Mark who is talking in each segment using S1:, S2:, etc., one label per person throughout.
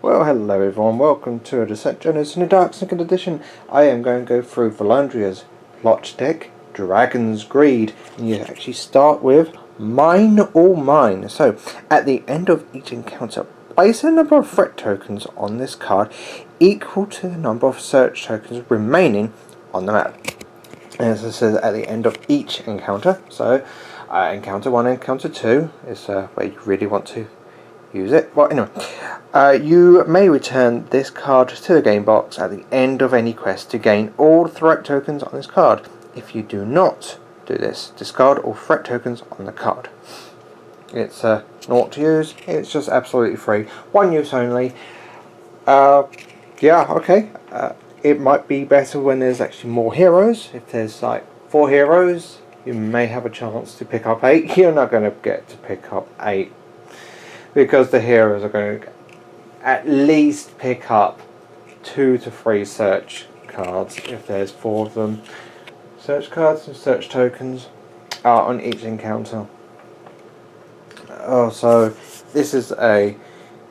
S1: Well, hello everyone, welcome to a Descent Journeys in the Dark Second Edition. I am going to go through Valyndra's plot deck, Dragon's Greed, and you actually start with Mine or Mine. So, at the end of each encounter, place a number of threat tokens on this card equal to the number of search tokens remaining on the map. And as it says at the end of each encounter, so encounter 1 and encounter 2 is where you really want to use it. Well, anyway, you may return this card to the game box at the end of any quest to gain all the threat tokens on this card. If you do not do this, discard all threat tokens on the card. It's not to use, it's just absolutely free. One use only. Yeah, okay. It might be better when there's actually more heroes. If there's like 4 heroes, you may have a chance to pick up 8. You're not going to get to pick up 8. Because the heroes are going to at least pick up 2 to 3 search cards if there's 4 of them. Search cards and search tokens are on each encounter. So this is a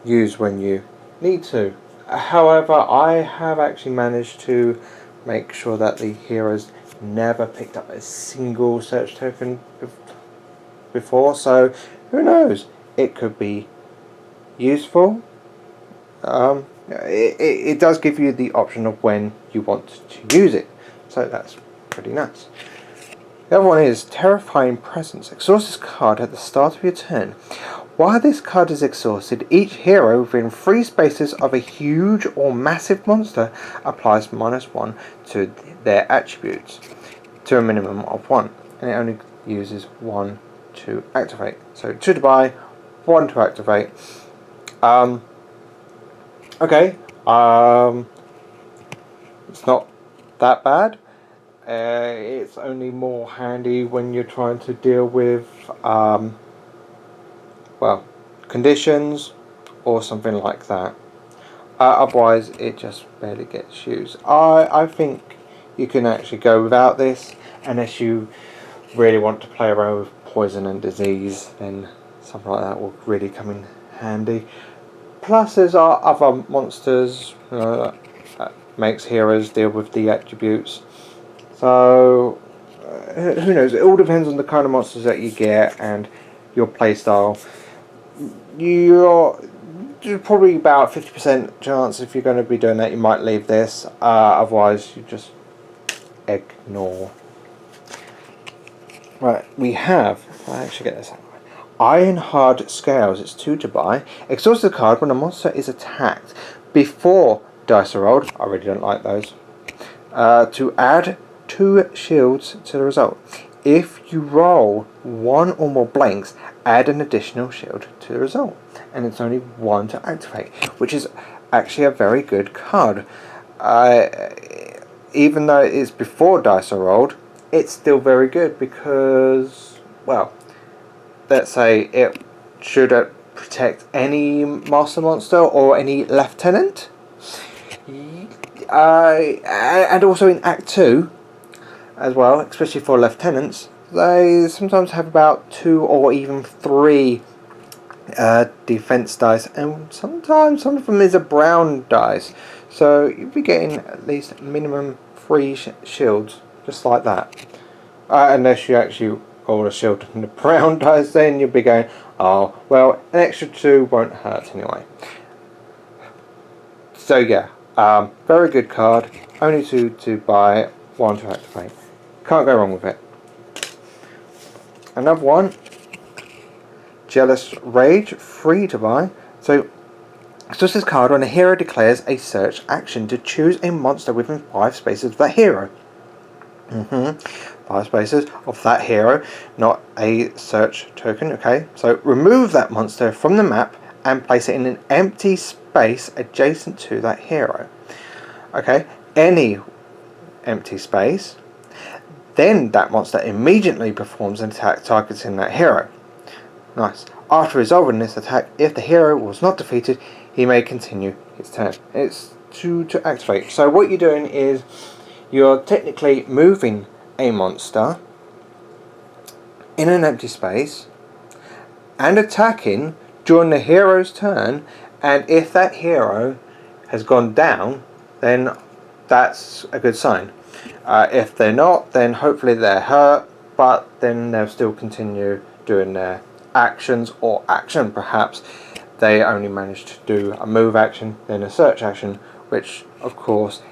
S1: use when you need to. However, I have actually managed to make sure that the heroes never picked up a single search token before, so who knows? It could be useful. It does give you the option of when you want to use it, so that's pretty nice. The other one is Terrifying Presence. Exhaust this card at the start of your turn. While this card is exhausted, each hero within 3 spaces of a huge or massive monster applies -1 to their attributes, to a minimum of 1, and it only uses 1 to activate. So 2 to buy, 1 to activate. Okay. It's not that bad. It's only more handy when you're trying to deal with conditions or something like that. Otherwise it just barely gets used. I think you can actually go without this unless you really want to play around with poison and disease, then something like that will really come in handy. Plus there's other monsters that makes heroes deal with the attributes. So who knows, it all depends on the kind of monsters that you get and your playstyle. You're probably about 50% chance if you're going to be doing that you might leave this, otherwise you just ignore. Right, we have, I actually get this out. Iron Hard Scales, it's 2 to buy. Exhaust the card when a monster is attacked before dice are rolled. I really don't like those. To add 2 shields to the result. If you roll 1 or more blanks, add an additional shield to the result. And it's only 1 to activate, which is actually a very good card. Even though it's before dice are rolled, it's still very good because, well, let's say it should protect any master monster or any lieutenant. And also in Act 2 as well, especially for lieutenants, they sometimes have about 2 or even 3 defense dice, and sometimes some of them is a brown dice, so you'll be getting at least minimum 3 shields just like that, unless you actually roll a shield and the brown dice, then you'll be going, oh well, an extra 2 won't hurt anyway. So yeah, very good card, only 2 to buy, 1 to activate. Can't go wrong with it. Another one, Jealous Rage, 3 to buy. So exhaust this card when a hero declares a search action to choose a monster within 5 spaces of that hero. 5 spaces of that hero, not a search token. Okay, so remove that monster from the map and place it in an empty space adjacent to that hero. Okay, any empty space. Then that monster immediately performs an attack targeting that hero. Nice. After resolving this attack, if the hero was not defeated, he may continue his turn. It's 2 to activate. So what you're doing is you're technically moving a monster in an empty space and attacking during the hero's turn And if that hero has gone down, then that's a good sign. If they're not, then hopefully they're hurt, but then they'll still continue doing their actions, or action perhaps. They only managed to do a move action, then a search action, which of course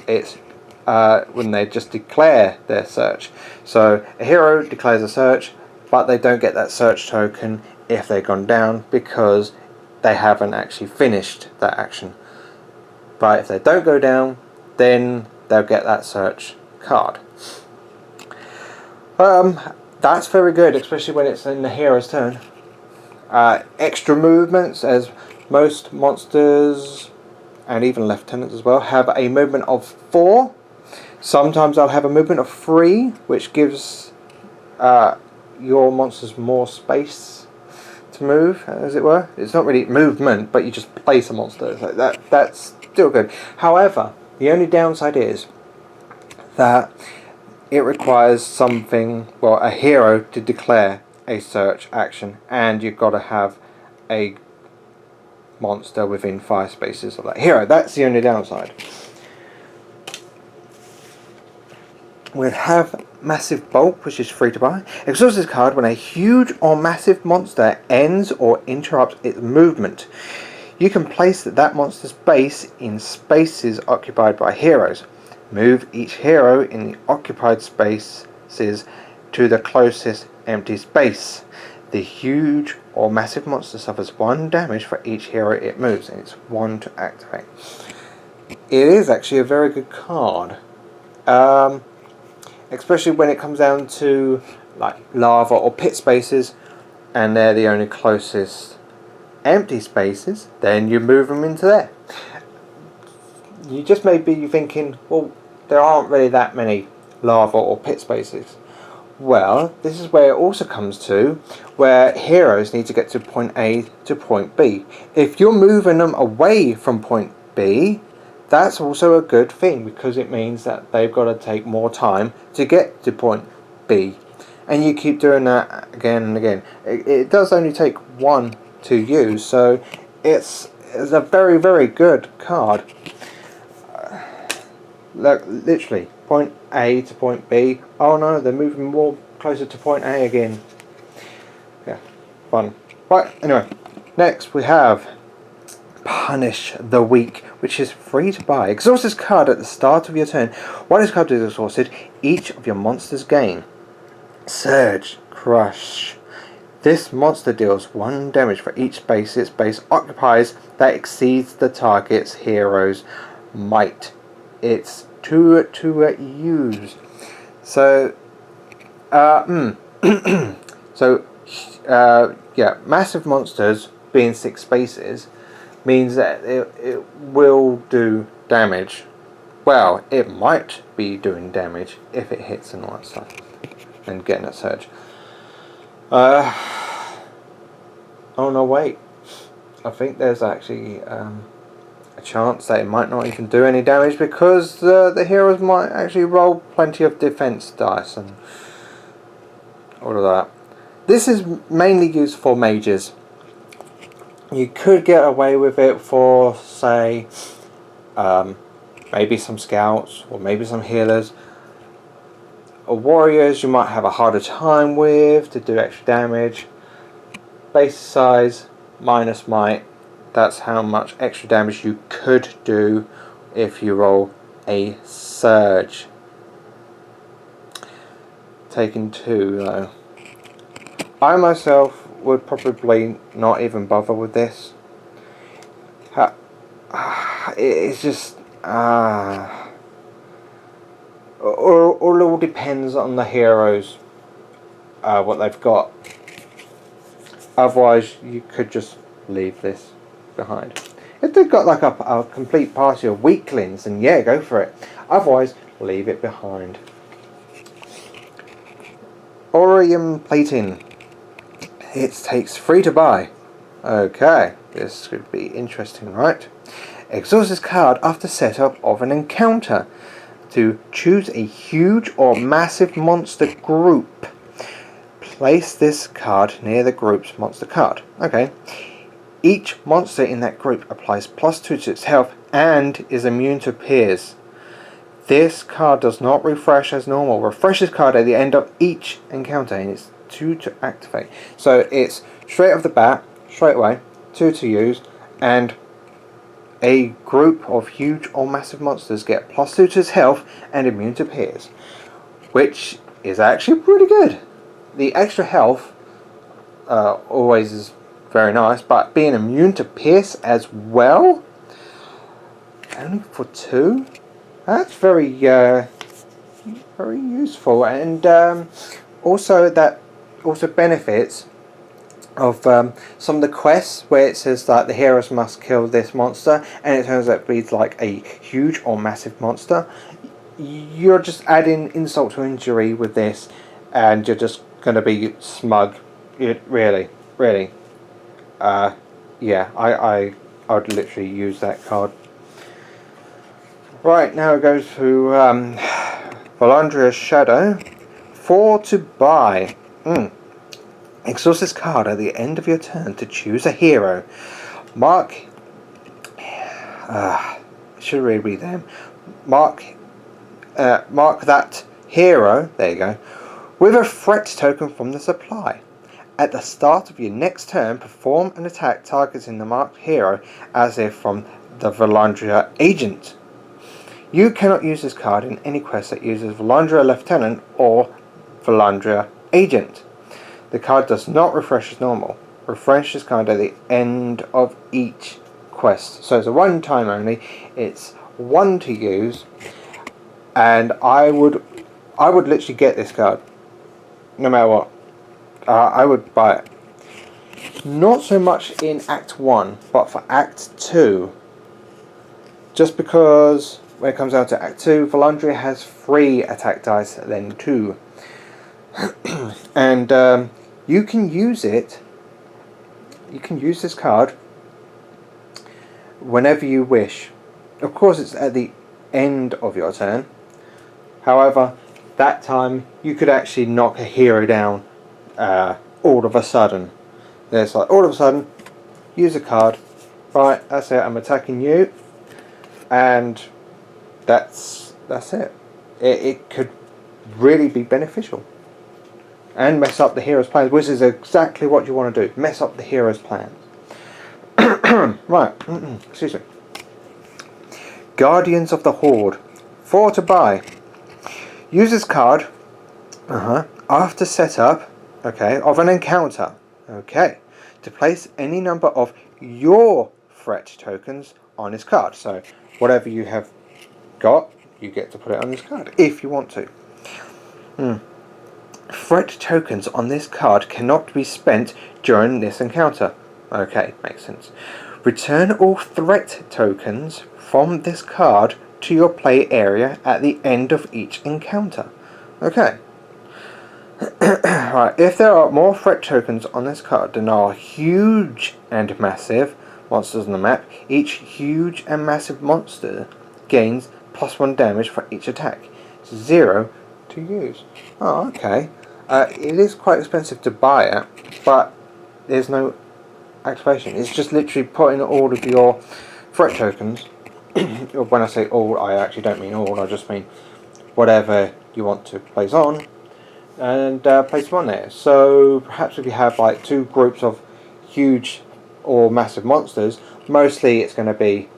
S1: it's when they just declare their search. So a hero declares a search, but they don't get that search token if they've gone down, because they haven't actually finished that action. But if they don't go down, then they'll get that search card. That's very good, especially when it's in the hero's turn. Extra movements, as most monsters and even lieutenants as well have a movement of 4. Sometimes I'll have a movement of 3, which gives your monsters more space to move, as it were. It's not really movement, but you just place a monster. So that's still good. However, the only downside is that it requires something, well, a hero to declare a search action, and you've got to have a monster within 5 spaces of that hero. That's the only downside. We'll have Massive Bulk, which is free to buy. Exhaust this card when a huge or massive monster ends or interrupts its movement. You can place that monster's base in spaces occupied by heroes. Move each hero in the occupied spaces to the closest empty space. The huge or massive monster suffers 1 damage for each hero it moves, and it's 1 to activate. It is actually a very good card. Especially when it comes down to like lava or pit spaces, and they're the only closest empty spaces, then you move them into there. You just may be thinking, well, there aren't really that many lava or pit spaces. Well, this is where it also comes to where heroes need to get to point A to point B. If you're moving them away from point B, that's also a good thing, because it means that they've got to take more time to get to point B. And you keep doing that again and again. It does only take 1 to use, so it's a very, very good card. Look, literally, point A to point B. Oh no, they're moving more closer to point A again. Yeah, fun. Right, anyway, next we have Punish the Weak, which is free to buy. Exhaust this card at the start of your turn. While this card is exhausted, each of your monsters gain Surge Crush. This monster deals 1 damage for each space its base occupies that exceeds the target's hero's might. It's 2 to use. So, yeah, massive monsters being 6 spaces means that it will do damage. Well, it might be doing damage if it hits and all that stuff, and getting a surge. Oh no, wait. I think there's actually a chance that it might not even do any damage, because the heroes might actually roll plenty of defense dice and all of that. This is mainly used for mages. You could get away with it for, say, maybe some scouts or maybe some healers. Or warriors you might have a harder time with to do extra damage. Base size minus might. That's how much extra damage you could do if you roll a surge. Taking 2 though. I myself would probably not even bother with this. It's just all depends on the heroes, what they've got. Otherwise you could just leave this behind. If they've got like a complete party of weaklings, then yeah, go for it. Otherwise, leave it behind. Aurium Plating. It takes 3 to buy. Okay, this could be interesting, right? Exhaust this card after setup of an encounter to choose a huge or massive monster group. Place this card near the group's monster card. Okay. Each monster in that group applies +2 to its health and is immune to pierce. This card does not refresh as normal. Refresh this card at the end of each encounter, and it's 2 to activate. So it's straight off the bat, straight away, 2 to use, and a group of huge or massive monsters get +2 to its health and immune to pierce, which is actually pretty good. The extra health always is very nice, but being immune to pierce as well, only for 2, that's very very useful, and also that also benefits of some of the quests where it says that the heroes must kill this monster, and it turns out to be like a huge or massive monster. You're just adding insult to injury with this, and you're just going to be smug. Really. Yeah, I would literally use that card. Right, now it goes to Valyndra's Shadow. 4 to buy. Exhaust this card at the end of your turn to choose a hero. Mark. Should really read them. Mark that hero. There you go. With a threat token from the supply. At the start of your next turn, perform an attack targeting the marked hero as if from the Valyndra agent. You cannot use this card in any quest that uses Valyndra Lieutenant or Valyndra Agent. The card does not refresh as normal. Refresh this card at the end of each quest. So it's a one time only. It's 1 to use, and I would literally get this card, no matter what. I would buy it. Not so much in Act 1, but for Act 2. Just because when it comes down to Act 2, Valyndra has 3 attack dice, then 2. And you can use it. You can use this card whenever you wish. Of course, it's at the end of your turn. However, that time you could actually knock a hero down all of a sudden. There's like all of a sudden, use a card. Right, that's it. I'm attacking you, and that's it. It could really be beneficial and mess up the hero's plans, which is exactly what you want to do. Mess up the hero's plans. Right. Excuse me. Guardians of the Horde. 4 to buy. Use this card after setup of an encounter to place any number of your threat tokens on this card. So whatever you have got, you get to put it on this card if you want to. Threat tokens on this card cannot be spent during this encounter. Okay, makes sense. Return all threat tokens from this card to your play area at the end of each encounter. Okay. Right, if there are more threat tokens on this card than are huge and massive monsters on the map, each huge and massive monster gains +1 damage for each attack. 0 to use. Oh, okay. It is quite expensive to buy it, but there's no activation. It's just literally putting all of your threat tokens. When I say all, I actually don't mean all. I just mean whatever you want to place on, and place them on there. So perhaps if you have like 2 groups of huge or massive monsters, mostly it's going to be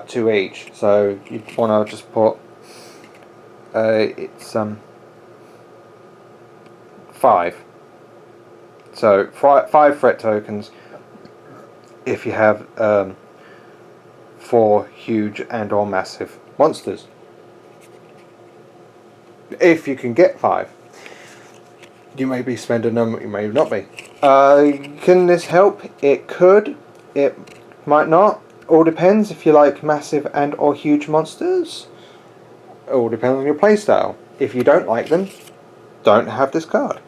S1: 2 each. So you want to just put it's 5. So 5 threat tokens if you have 4 huge and or massive monsters. If you can get 5. You may be spending them, you may not be. Can this help? It could. It might not. All depends if you like massive and or huge monsters. All depends on your playstyle. If you don't like them, don't have this card.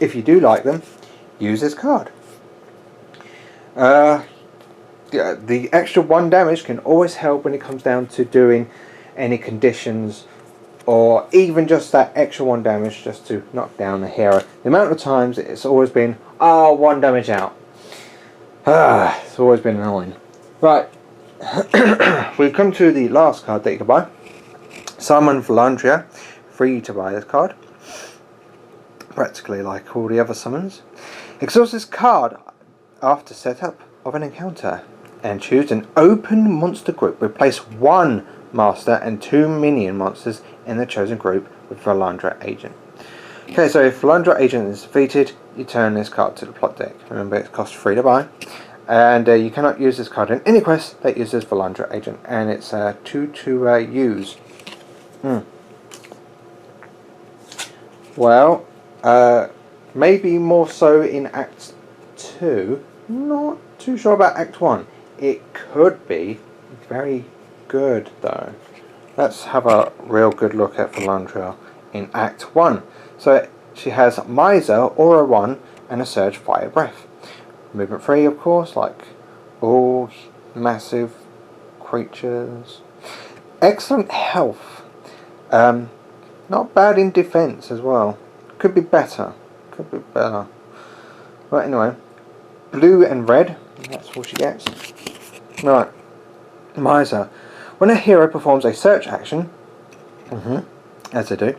S1: If you do like them, use this card. The extra 1 damage can always help when it comes down to doing any conditions, or even just that extra 1 damage just to knock down a hero. The amount of times it's always been 1 damage out. It's always been annoying. Right, we've come to the last card that you can buy. Summon Valyndra, free to buy this card. Practically like all the other summons. Exhaust this card after setup of an encounter and choose an open monster group. Replace one master and 2 minion monsters in the chosen group with Valyndra Agent. Okay, so if Valyndra Agent is defeated, you turn this card to the plot deck. Remember, it costs 3 to buy. And you cannot use this card in any quest that uses Valyndra Agent. And it's 2 to use. Well, maybe more so in Act 2. Not too sure about Act 1. It could be very good though. Let's have a real good look at Valyndra in Act 1. So she has Miser, Aura 1 and a Surge Fire Breath. Movement 3 of course, like all massive creatures. Excellent health. Not bad in defense as well. Could be better. Could be better. Right, anyway. Blue and red. That's what she gets. Right. Miser. When a hero performs a search action, as they do,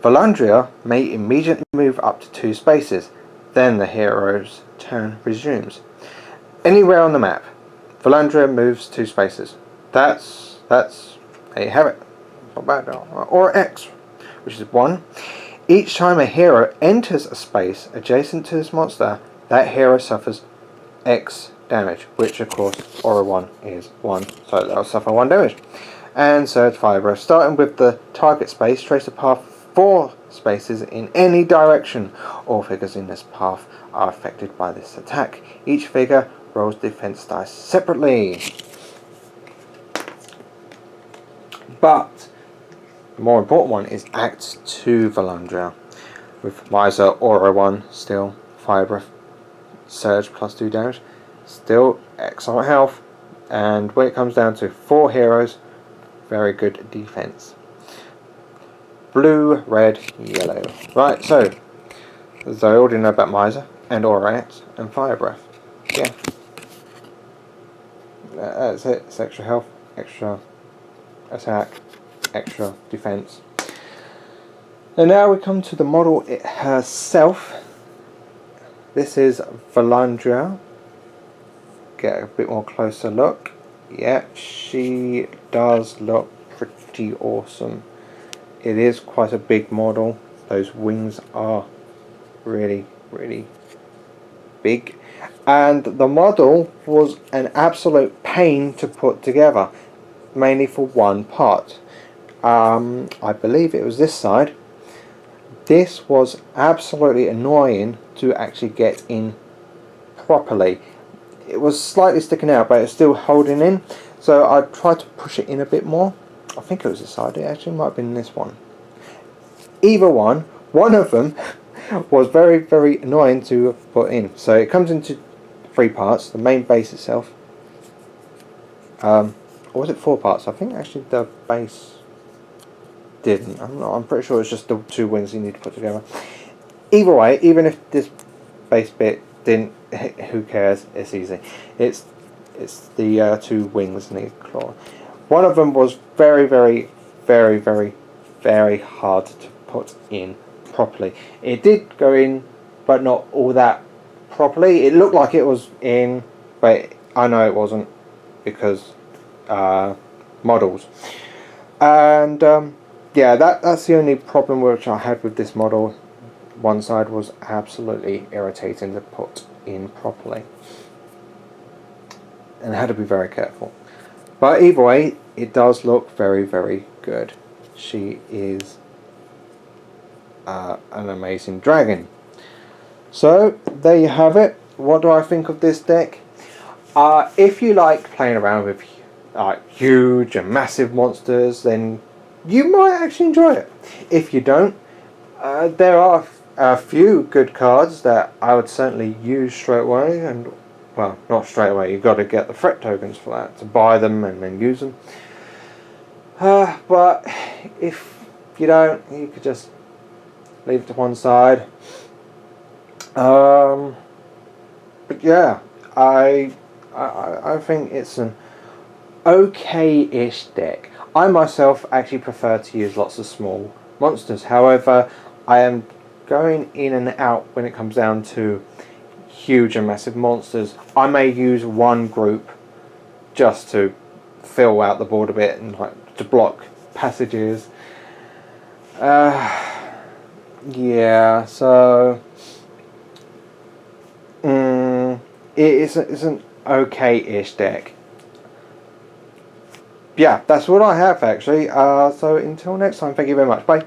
S1: Valyndra may immediately move up to 2 spaces. Then the hero's turn resumes. Anywhere on the map, Valyndra moves 2 spaces. That's there you have it. Not bad. Or X, which is 1. Each time a hero enters a space adjacent to this monster, that hero suffers X damage, which of course Aura 1 is 1, so they'll suffer 1 damage. And Surge Fire Breath. Starting with the target space, trace the path 4 spaces in any direction. All figures in this path are affected by this attack. Each figure rolls defense dice separately. But the more important one is Act 2 Valyndra. With Miser, Aura 1, still, Fire Breath, Surge plus 2 damage. Still excellent health. And when it comes down to 4 heroes, very good defense. Blue, red, yellow. Right, so as I already know about Miser and Aura X and Fire Breath. Yeah. That's it. It's extra health, extra attack, extra defense. And now we come to the model herself. This is Valyndra. Get a bit more closer look. Yeah, she does look pretty awesome. It is quite a big model. Those wings are really, really big. And the model was an absolute pain to put together. Mainly for one part. I believe it was this side. This was absolutely annoying to actually get in properly. It was slightly sticking out, but it's still holding in. So I tried to push it in a bit more. I think it was this side. It actually might have been this one. Either one of them was very, very annoying to put in. So it comes into 3 parts. The main base itself. Or was it 4 parts? I think actually the base didn't. I'm pretty sure it's just the 2 wings you need to put together. Either way, even if this base bit didn't, who cares? It's easy. It's the 2 wings and the claw. One of them was very, very, very, very, very hard to put in properly. It did go in, but not all that properly. It looked like it was in, but I know it wasn't because models. And yeah, that's the only problem which I had with this model. One side was absolutely irritating to put in properly, and I had to be very careful. But either way, it does look very, very good. She is an amazing dragon. So there you have it. What do I think of this deck? If you like playing around with huge and massive monsters, then you might actually enjoy it. If you don't, there are a few good cards that I would certainly use straight away, and well, not straight away, you've got to get the threat tokens for that, to buy them and then use them. But if you don't, you could just leave it to one side. But yeah, I I think it's an okay-ish deck. I myself actually prefer to use lots of small monsters. However, I am going in and out when it comes down to huge and massive monsters. I may use one group just to fill out the board a bit and like to block passages. Yeah, so it's an okay-ish deck. Yeah, that's what I have actually. So until next time, thank you very much. Bye.